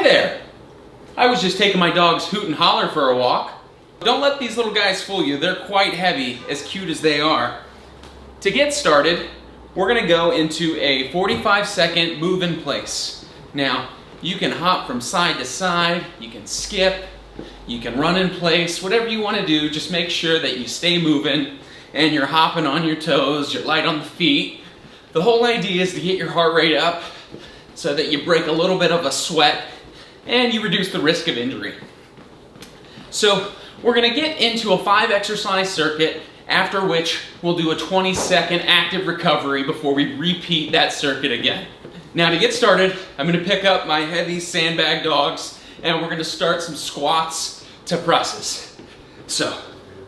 there! I was just taking my dog's Hoot and Holler for a walk. Don't let these little guys fool you. They're quite heavy, as cute as they are. To get started, we're gonna go into a 45-second move in place. Now, you can hop from side to side, you can skip, you can run in place, whatever you wanna do, just make sure that you stay moving and you're hopping on your toes, you're light on the feet. The whole idea is to get your heart rate up so that you break a little bit of a sweat and you reduce the risk of injury. So we're gonna get into a 5-exercise circuit, after which we'll do a 20-second active recovery before we repeat that circuit again. Now to get started, I'm gonna pick up my heavy sandbag dogs and we're gonna start some squats to presses. So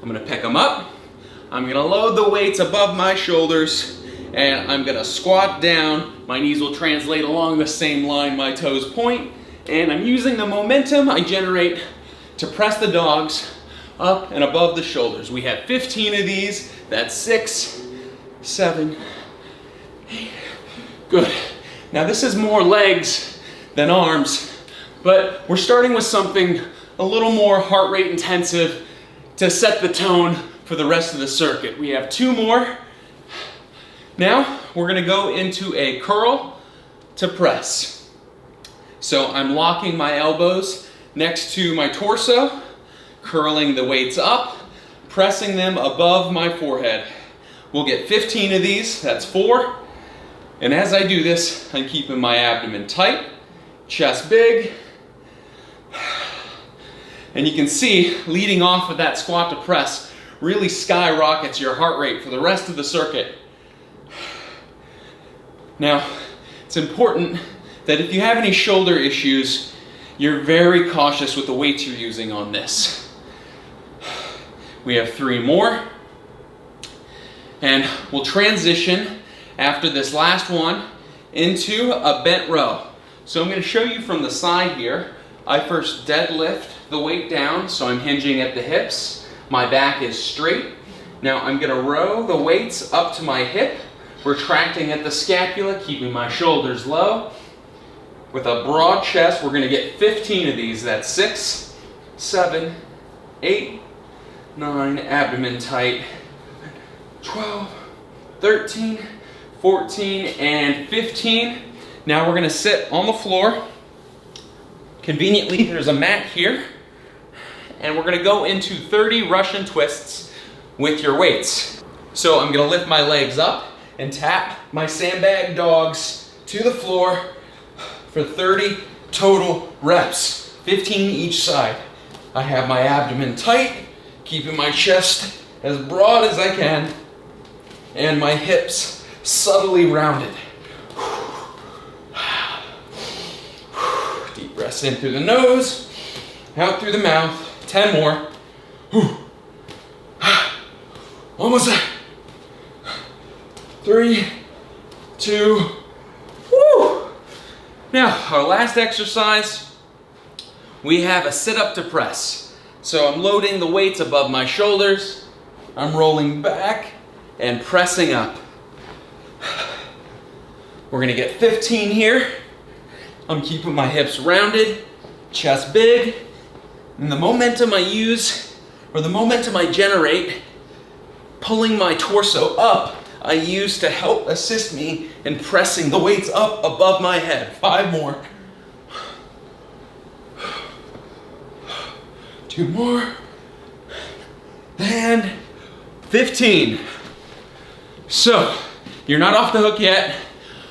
I'm gonna pick them up, I'm gonna load the weights above my shoulders, and I'm gonna squat down. My knees will translate along the same line my toes point, and I'm using the momentum I generate to press the dogs up and above the shoulders. We have 15 of these. That's 6, 7, 8. Good. Now this is more legs than arms, but we're starting with something a little more heart rate intensive to set the tone for the rest of the circuit. We have 2 more. Now we're gonna go into a curl to press. So I'm locking my elbows next to my torso, curling the weights up, pressing them above my forehead. We'll get 15 of these, that's 4. And as I do this, I'm keeping my abdomen tight, chest big. And you can see, leading off of that squat to press really skyrockets your heart rate for the rest of the circuit. Now, it's important that if you have any shoulder issues, you're very cautious with the weights you're using on this. We have 3 more. And we'll transition after this last one into a bent row. So I'm going to show you from the side here. I first deadlift the weight down, so I'm hinging at the hips. My back is straight. Now I'm going to row the weights up to my hip, retracting at the scapula, keeping my shoulders low. With a broad chest, we're going to get 15 of these. That's 6, 7, 8, 9, abdomen tight, 12, 13, 14, and 15. Now we're going to sit on the floor. Conveniently, there's a mat here. And we're going to go into 30 Russian twists with your weights. So I'm going to lift my legs up and tap my sandbag dogs to the floor for 30 total reps, 15 each side. I have my abdomen tight, keeping my chest as broad as I can, and my hips subtly rounded. Deep breaths in through the nose, out through the mouth. 10 more. Almost there. 3, 2, woo! Now, our last exercise, we have a sit-up to press. So I'm loading the weights above my shoulders, I'm rolling back and pressing up. We're gonna get 15 here. I'm keeping my hips rounded, chest big, and the momentum I use, or the momentum I generate, pulling my torso up, I use to help assist me in pressing the weights up above my head. 5 more. 2 more. And 15. So, you're not off the hook yet.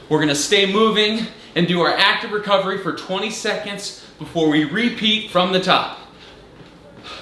We're gonna stay moving and do our active recovery for 20 seconds before we repeat from the top.